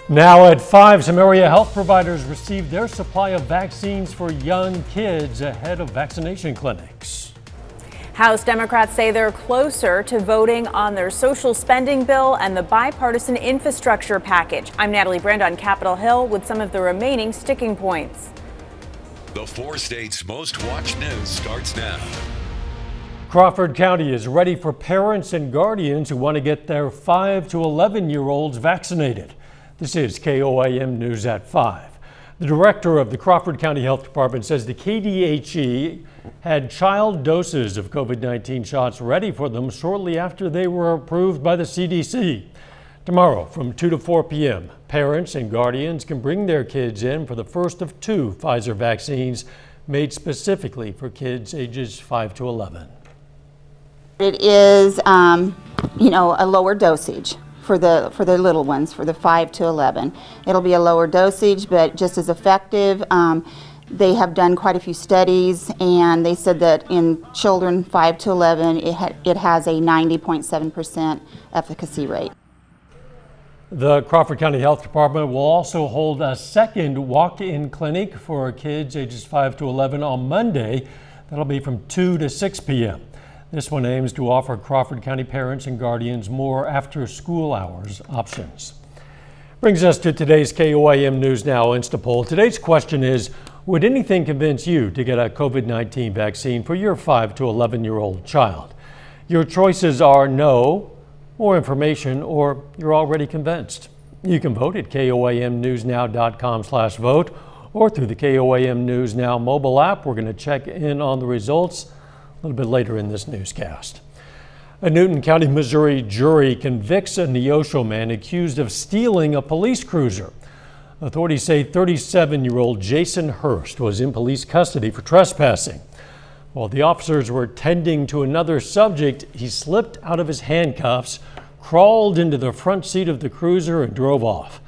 Now at 5, some area health providers received their supply of vaccines for young kids ahead of vaccination clinics. House Democrats say they're closer to voting on their social spending bill and the bipartisan infrastructure package. I'm Natalie Brand on Capitol Hill with some of the remaining sticking points. The 4 states' most watched news starts now. Crawford County is ready for parents and guardians who want to get their 5 to 11-year-olds vaccinated. This is KOAM News at 5. The director of the Crawford County Health Department says the KDHE had child doses of COVID-19 shots ready for them shortly after they were approved by the CDC. Tomorrow from 2 to 4 p.m., parents and guardians can bring their kids in for the first of 2 Pfizer vaccines made specifically for kids ages 5 to 11. It is, a lower dosage for the little ones, for the 5 to 11. It'll be a lower dosage, but just as effective. They have done quite a few studies, and they said that in children 5 to 11, it has a 90.7% efficacy rate. The Crawford County Health Department will also hold a second walk-in clinic for kids ages 5 to 11 on Monday. That'll be from 2 to 6 p.m. This one aims to offer Crawford County parents and guardians more after-school hours options. Brings us to today's KOAM News Now Instapoll. Today's question is, would anything convince you to get a COVID-19 vaccine for your 5 to 11-year-old child? Your choices are no, more information, or you're already convinced. You can vote at KOAMnewsnow.com/vote or through the KOAM News Now mobile app. We're going to check in on the results a little bit later in this newscast. A Newton County, Missouri jury convicts a Neosho man accused of stealing a police cruiser. Authorities say 37-year-old Jason Hurst was in police custody for trespassing. While the officers were tending to another subject, he slipped out of his handcuffs, crawled into the front seat of the cruiser, and drove off.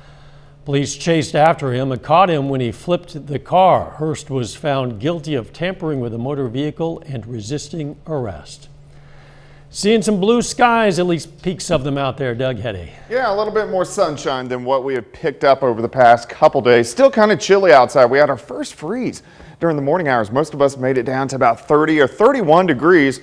Police chased after him and caught him when he flipped the car. Hurst was found guilty of tampering with a motor vehicle and resisting arrest. Seeing some blue skies, at least peaks of them out there, Doug Heddy. Yeah, a little bit more sunshine than what we have picked up over the past couple days. Still kind of chilly outside. We had our first freeze during the morning hours. Most of us made it down to about 30 or 31 degrees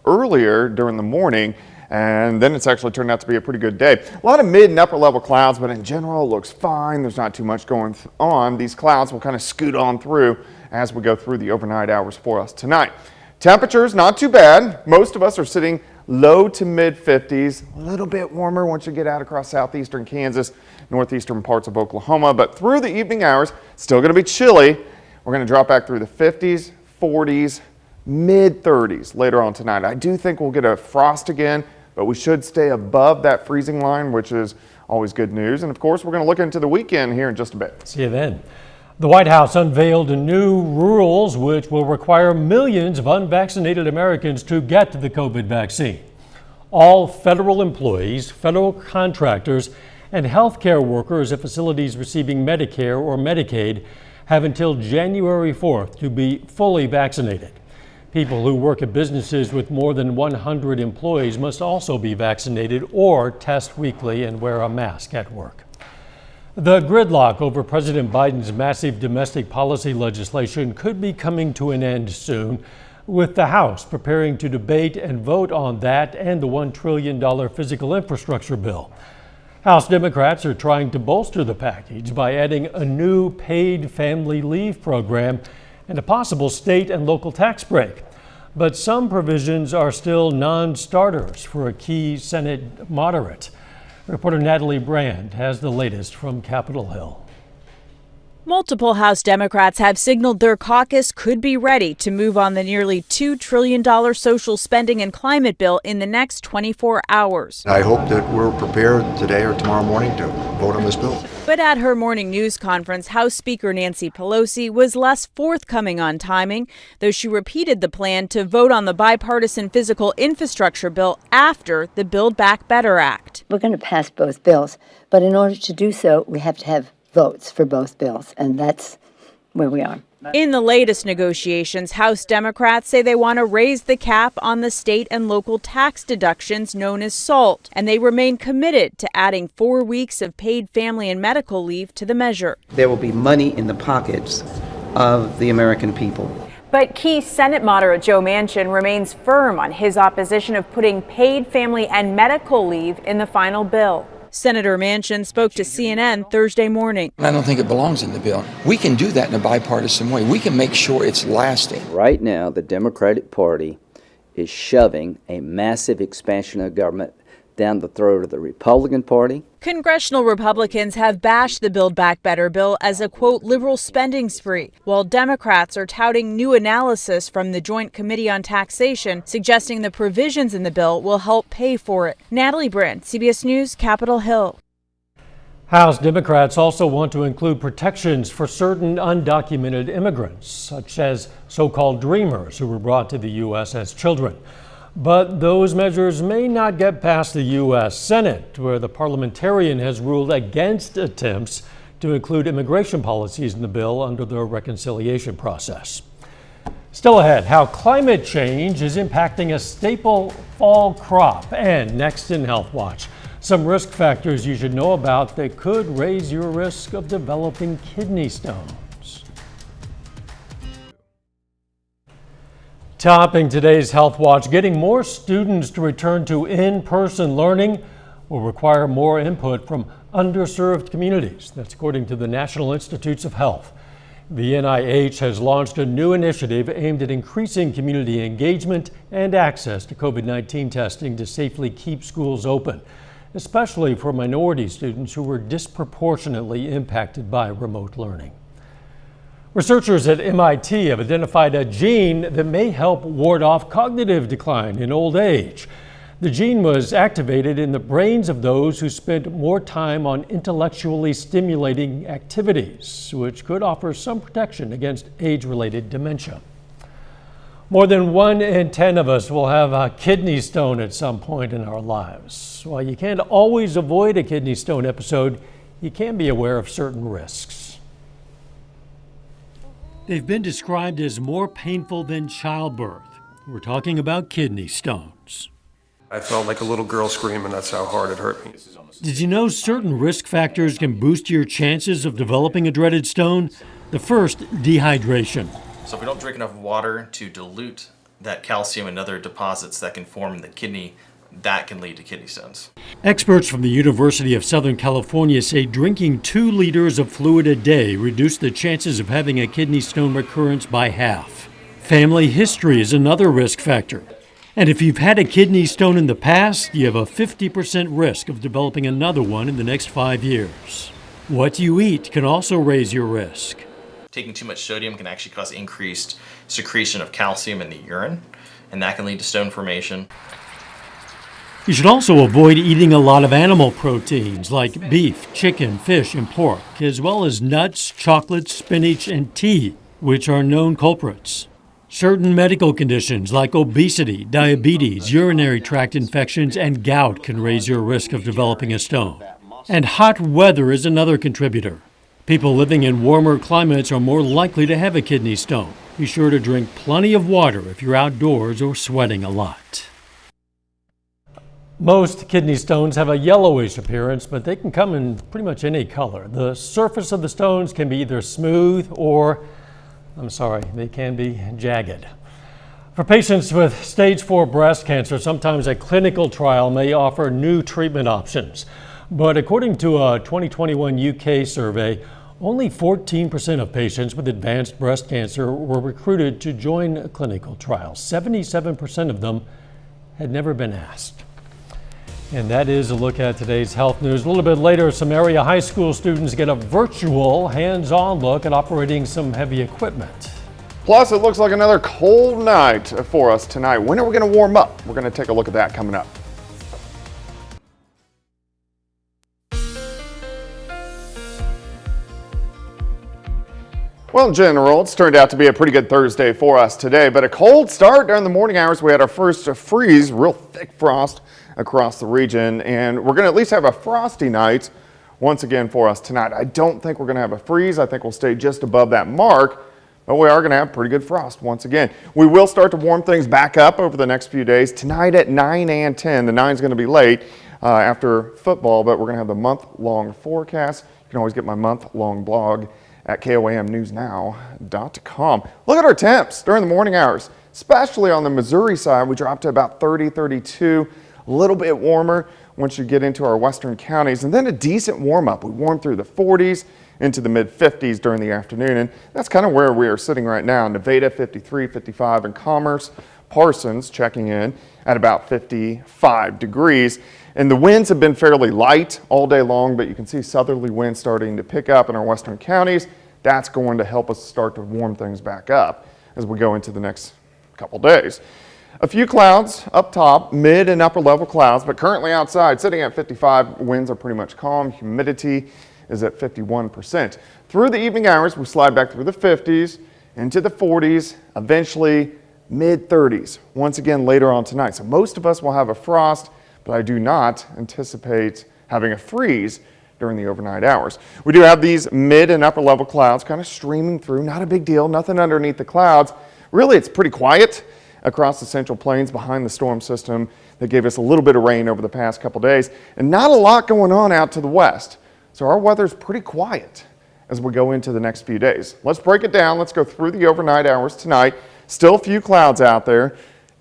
earlier during the morning. And then it's actually turned out to be a pretty good day. A lot of mid and upper level clouds, but in general, it looks fine. There's not too much going on. These clouds will kind of scoot on through as we go through the overnight hours for us tonight. Temperatures, not too bad. Most of us are sitting low to mid 50s, a little bit warmer once you get out across southeastern Kansas, northeastern parts of Oklahoma. But through the evening hours, still going to be chilly. We're going to drop back through the 50s, 40s, mid 30s later on tonight. I do think we'll get a frost again, but we should stay above that freezing line, which is always good news. And of course, we're going to look into the weekend here in just a bit. See you then. The White House unveiled new rules which will require millions of unvaccinated Americans to get the COVID vaccine. All federal employees, federal contractors, and healthcare workers at facilities receiving Medicare or Medicaid have until January 4th to be fully vaccinated. People who work at businesses with more than 100 employees must also be vaccinated or test weekly and wear a mask at work. The gridlock over President Biden's massive domestic policy legislation could be coming to an end soon, with the House preparing to debate and vote on that and the $1 trillion physical infrastructure bill. House Democrats are trying to bolster the package by adding a new paid family leave program and a possible state and local tax break. But some provisions are still non-starters for a key Senate moderate. Reporter Natalie Brand has the latest from Capitol Hill. Multiple House Democrats have signaled their caucus could be ready to move on the nearly $2 trillion social spending and climate bill in the next 24 hours. I hope that we're prepared today or tomorrow morning to vote on this bill. But at her morning news conference, House Speaker Nancy Pelosi was less forthcoming on timing, though she repeated the plan to vote on the bipartisan physical infrastructure bill after the Build Back Better Act. We're going to pass both bills, but in order to do so, we have to have votes for both bills, and that's where we are. In the latest negotiations, House Democrats say they want to raise the cap on the state and local tax deductions known as SALT, and they remain committed to adding 4 weeks of paid family and medical leave to the measure. There will be money in the pockets of the American people. But key Senate moderate Joe Manchin remains firm on his opposition of putting paid family and medical leave in the final bill. Senator Manchin spoke to CNN Thursday morning. I don't think it belongs in the bill. We can do that in a bipartisan way. We can make sure it's lasting. Right now, the Democratic Party is shoving a massive expansion of government down the throat of the Republican Party. Congressional Republicans have bashed the Build Back Better bill as a, quote, liberal spending spree, while Democrats are touting new analysis from the Joint Committee on Taxation, suggesting the provisions in the bill will help pay for it. Natalie Brand, CBS News, Capitol Hill. House Democrats also want to include protections for certain undocumented immigrants, such as so-called dreamers who were brought to the U.S. as children. But those measures may not get past the U.S. Senate, where the parliamentarian has ruled against attempts to include immigration policies in the bill under the reconciliation process. Still ahead, how climate change is impacting a staple fall crop, and next in Health Watch, some risk factors you should know about that could raise your risk of developing kidney stones. Topping today's Health Watch, getting more students to return to in-person learning will require more input from underserved communities. That's according to the National Institutes of Health. The NIH has launched a new initiative aimed at increasing community engagement and access to COVID-19 testing to safely keep schools open, especially for minority students who were disproportionately impacted by remote learning. Researchers at MIT have identified a gene that may help ward off cognitive decline in old age. The gene was activated in the brains of those who spent more time on intellectually stimulating activities, which could offer some protection against age-related dementia. More than 1 in 10 of us will have a kidney stone at some point in our lives. While you can't always avoid a kidney stone episode, you can be aware of certain risks. They've been described as more painful than childbirth. We're talking about kidney stones. I felt like a little girl screaming. That's how hard it hurt me. Did you know certain risk factors can boost your chances of developing a dreaded stone? The first, dehydration. So if we don't drink enough water to dilute that calcium and other deposits that can form in the kidney, that can lead to kidney stones. Experts from the University of Southern California say drinking 2 liters of fluid a day reduced the chances of having a kidney stone recurrence by half. Family history is another risk factor. And if you've had a kidney stone in the past, you have a 50% risk of developing another one in the next 5 years. What you eat can also raise your risk. Taking too much sodium can actually cause increased secretion of calcium in the urine, and that can lead to stone formation. You should also avoid eating a lot of animal proteins like beef, chicken, fish, and pork, as well as nuts, chocolate, spinach, and tea, which are known culprits. Certain medical conditions like obesity, diabetes, urinary tract infections, and gout can raise your risk of developing a stone. And hot weather is another contributor. People living in warmer climates are more likely to have a kidney stone. Be sure to drink plenty of water if you're outdoors or sweating a lot. Most kidney stones have a yellowish appearance, but they can come in pretty much any color. The surface of the stones can be either smooth or, they can be jagged. For patients with stage 4 breast cancer, sometimes a clinical trial may offer new treatment options. But according to a 2021 UK survey, only 14% of patients with advanced breast cancer were recruited to join a clinical trial. 77% of them had never been asked. And that is a look at today's health news. A little bit later, some area high school students get a virtual, hands-on look at operating some heavy equipment. Plus, it looks like another cold night for us tonight. When are we going to warm up? We're going to take a look at that coming up. Well, in general, it's turned out to be a pretty good Thursday for us today, but a cold start during the morning hours. We had our first freeze, real thick frost across the region, and we're going to at least have a frosty night once again for us tonight. I don't think we're going to have a freeze. I think we'll stay just above that mark, but but we are going to have pretty good frost once again. We will start to warm things back up over the next few days. Tonight at 9 and 10. The 9 is going to be late after football, but we're going to have the month-long forecast. You can always get my month-long blog at KOAMNewsNow.com. Look at our temps during the morning hours, especially on the Missouri side. We dropped to about 30, 32, a little bit warmer once you get into our western counties, and then a decent warm-up. We warmed through the 40s into the mid-50s during the afternoon, and that's kind of where we are sitting right now. Nevada 53, 55, and Commerce, Parsons checking in at about 55 degrees. And the winds have been fairly light all day long, but you can see southerly winds starting to pick up in our western counties. That's going to help us start to warm things back up as we go into the next couple days. A few clouds up top, mid and upper level clouds, but currently outside sitting at 55, winds are pretty much calm. Humidity is at 51%. Through the evening hours, we slide back through the 50s, into the 40s, eventually mid 30s, once again later on tonight. So most of us will have a frost, but I do not anticipate having a freeze during the overnight hours. We do have these mid and upper level clouds kind of streaming through. Not a big deal, nothing underneath the clouds. Really, it's pretty quiet across the Central Plains behind the storm system that gave us a little bit of rain over the past couple days, and not a lot going on out to the west. So our weather's pretty quiet as we go into the next few days. Let's break it down. Let's go through the overnight hours tonight. Still a few clouds out there,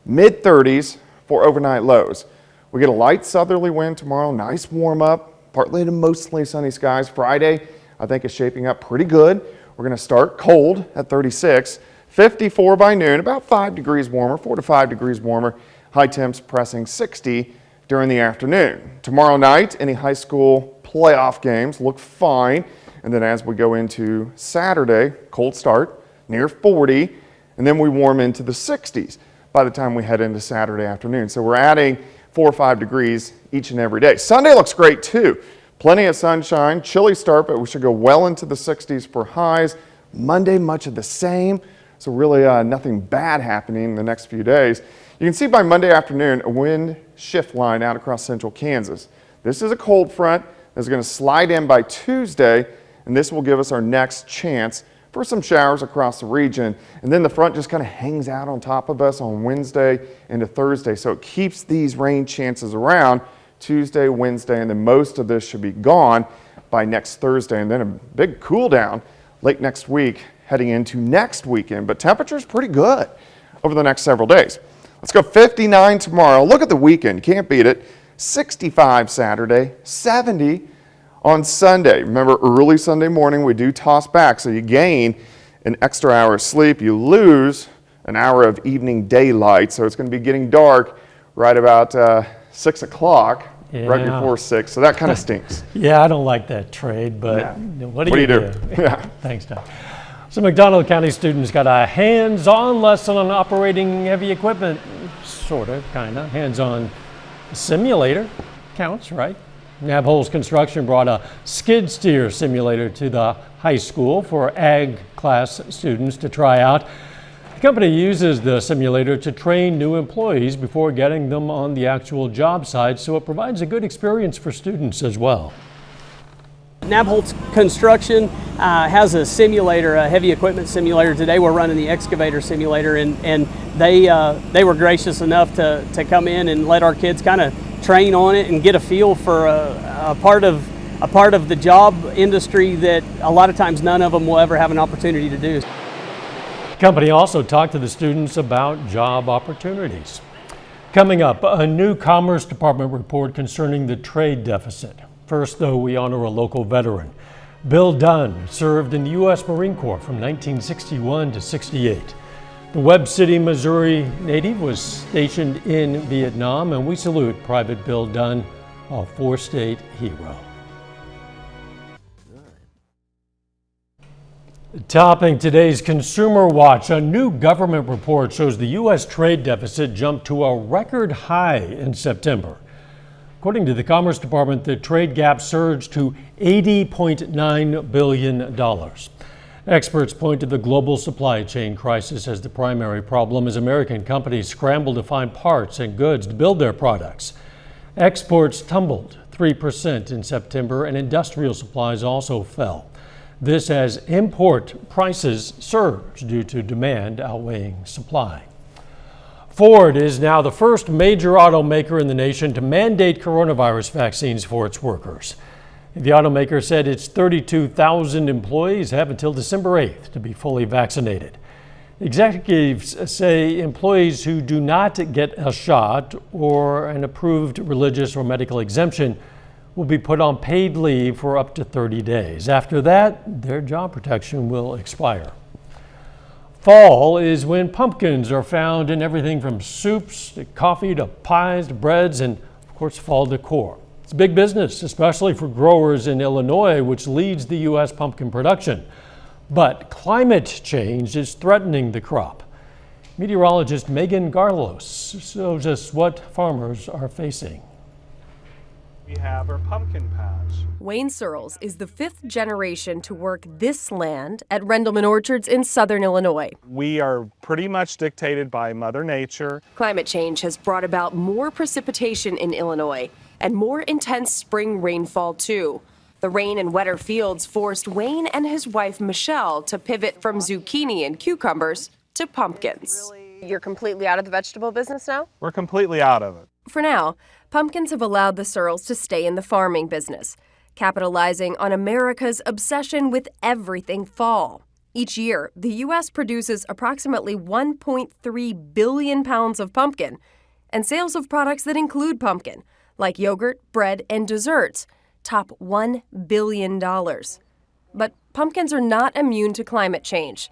mid 30s for overnight lows. We get a light southerly wind tomorrow, nice warm up, partly to mostly sunny skies. Friday, I think, is shaping up pretty good. We're going to start cold at 36, 54 by noon, about 5 degrees warmer, 4 to 5 degrees warmer. High temps pressing 60 during the afternoon. Tomorrow night, any high school playoff games look fine. And then as we go into Saturday, cold start, near 40, and then we warm into the 60s by the time we head into Saturday afternoon. So we're adding 4 or 5 degrees each and every day. Sunday looks great too. Plenty of sunshine, chilly start, but we should go well into the 60s for highs. Monday, much of the same. So really nothing bad happening in the next few days. You can see by Monday afternoon a wind shift line out across central Kansas. This is a cold front that's going to slide in by Tuesday, and this will give us our next chance for some showers across the region. And then the front just kind of hangs out on top of us on Wednesday into Thursday. So it keeps these rain chances around Tuesday, Wednesday, and then most of this should be gone by next Thursday. And then a big cool down late next week heading into next weekend. But temperature's pretty good over the next several days. Let's go 59 tomorrow. Look at the weekend. You can't beat it. 65 Saturday, 70 on Sunday. Remember, early Sunday morning, we do toss back, so you gain an extra hour of sleep. You lose an hour of evening daylight, so it's going to be getting dark right about 6 o'clock, right before 6, so that kind of stinks. Yeah, I don't like that trade, but Yeah. what do you do? Yeah. Thanks, Doc. So McDonald County students got a hands-on lesson on operating heavy equipment, sort of, kind of, hands-on simulator. Counts, right? Nabholz Construction brought a skid steer simulator to the high school for ag class students to try out. The company uses the simulator to train new employees before getting them on the actual job site, so it provides a good experience for students as well. Nabholz Construction has a simulator, a heavy equipment simulator. Today we're running the excavator simulator, and they were gracious enough to come in and let our kids kind of train on it and get a feel for a part of the job industry that a lot of times none of them will ever have an opportunity to do. The company also talked to the students about job opportunities. Coming up, a new Commerce Department report concerning the trade deficit. First, though, we honor a local veteran. Bill Dunn served in the U.S. Marine Corps from 1961 to 68. The Webb City, Missouri native was stationed in Vietnam, and we salute Private Bill Dunn, a four-state hero. Topping today's Consumer Watch, a new government report shows the U.S. trade deficit jumped to a record high in September. According to the Commerce Department, the trade gap surged to $80.9 billion. Experts point to the global supply chain crisis as the primary problem as American companies scramble to find parts and goods to build their products. Exports tumbled 3% in September, and industrial supplies also fell. This as import prices surge due to demand outweighing supply. Ford is now the first major automaker in the nation to mandate coronavirus vaccines for its workers. The automaker said its 32,000 employees have until December 8th to be fully vaccinated. Executives say employees who do not get a shot or an approved religious or medical exemption will be put on paid leave for up to 30 days. After that, their job protection will expire. Fall is when pumpkins are found in everything from soups to coffee to pies to breads and, of course, fall decor. It's big business, especially for growers in Illinois, which leads the U.S. pumpkin production. But climate change is threatening the crop. Meteorologist Megan Garlos shows us what farmers are facing. We have our pumpkin patch. Wayne Searles is the 5th generation to work this land at Rendleman Orchards in southern Illinois. We are pretty much dictated by Mother Nature. Climate change has brought about more precipitation in Illinois and more intense spring rainfall too. The rain and wetter fields forced Wayne and his wife Michelle to pivot from zucchini and cucumbers to pumpkins. You're completely out of the vegetable business now? We're completely out of it. For now, pumpkins have allowed the Searles to stay in the farming business, capitalizing on America's obsession with everything fall. Each year, the U.S. produces approximately 1.3 billion pounds of pumpkin, and sales of products that include pumpkin, like yogurt, bread, and desserts, top $1 billion. But pumpkins are not immune to climate change.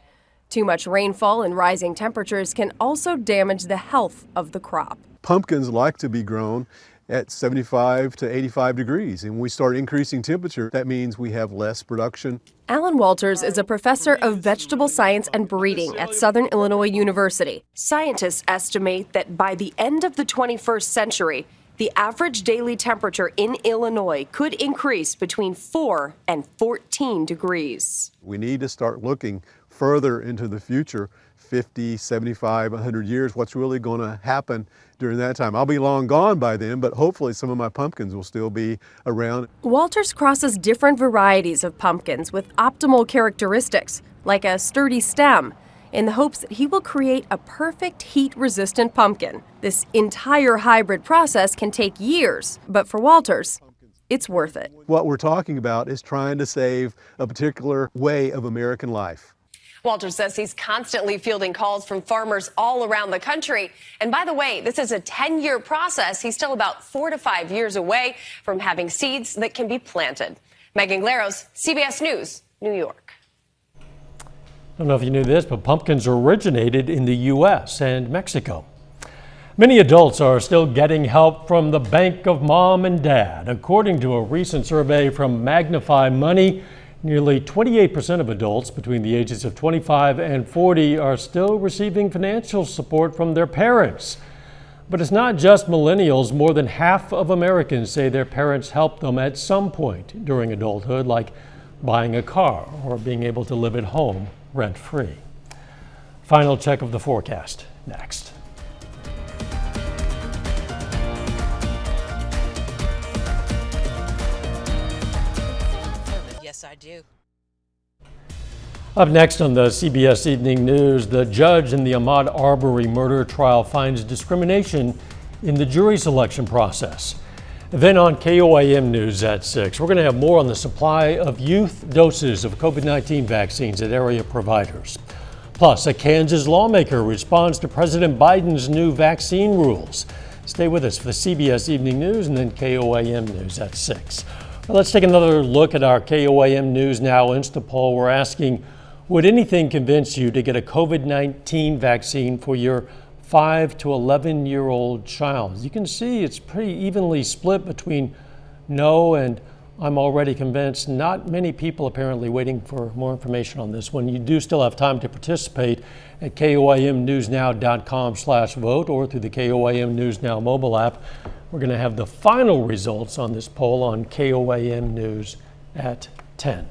Too much rainfall and rising temperatures can also damage the health of the crop. Pumpkins like to be grown at 75 to 85 degrees, and when we start increasing temperature, that means we have less production. Alan Walters is a professor of vegetable science and breeding at Southern Illinois University. Scientists estimate that by the end of the 21st century, the average daily temperature in Illinois could increase between 4 and 14 degrees. We need to start looking further into the future, 50, 75, 100 years, what's really going to happen during that time. I'll be long gone by then, but hopefully some of my pumpkins will still be around. Walters crosses different varieties of pumpkins with optimal characteristics, like a sturdy stem, in the hopes that he will create a perfect heat-resistant pumpkin. This entire hybrid process can take years, but for Walters, it's worth it. What we're talking about is trying to save a particular way of American life. Walters says he's constantly fielding calls from farmers all around the country. And by the way, this is a 10-year process. He's still about 4 to 5 years away from having seeds that can be planted. Megan Glaros, CBS News, New York. I don't know if you knew this, but pumpkins originated in the U.S. and Mexico. Many adults are still getting help from the Bank of Mom and Dad. According to a recent survey from Magnify Money, nearly 28% of adults between the ages of 25 and 40 are still receiving financial support from their parents. But it's not just millennials. More than half of Americans say their parents helped them at some point during adulthood, like buying a car or being able to live at home rent-free. Final check of the forecast next. Yes, I do. Up next on the CBS Evening News, the judge in the Ahmaud Arbery murder trial finds discrimination in the jury selection process. Then on KOAM News at 6, we're going to have more on the supply of youth doses of COVID-19 vaccines at area providers. Plus, a Kansas lawmaker responds to President Biden's new vaccine rules. Stay with us for the CBS Evening News and then KOAM News at 6. Well, let's take another look at our KOAM News Now Insta poll. We're asking, would anything convince you to get a COVID-19 vaccine for your 5 to 11-year-old child? You can see it's pretty evenly split between no and I'm already convinced. Not many people apparently waiting for more information on this one. You do still have time to participate at KOAMnewsnow.com/vote or through the KOAM News Now mobile app. We're going to have the final results on this poll on KOAM News at 10.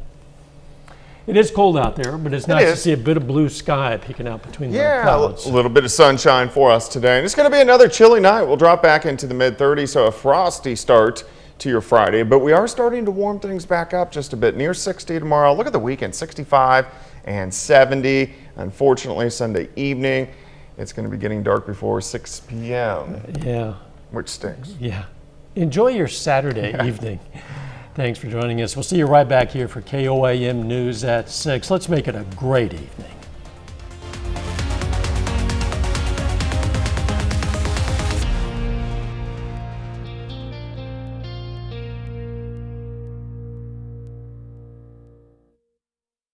It is cold out there, but it's nice to see a bit of blue sky peeking out between the clouds. A little bit of sunshine for us today. And it's going to be another chilly night. We'll drop back into the mid-30s, so a frosty start to your Friday, but we are starting to warm things back up just a bit. Near 60 tomorrow. Look at the weekend, 65 and 70. Unfortunately, Sunday evening, it's going to be getting dark before 6 p.m. Yeah. Which stinks. Yeah. Enjoy your Saturday evening. Thanks for joining us. We'll see you right back here for KOAM News at 6. Let's make it a great evening.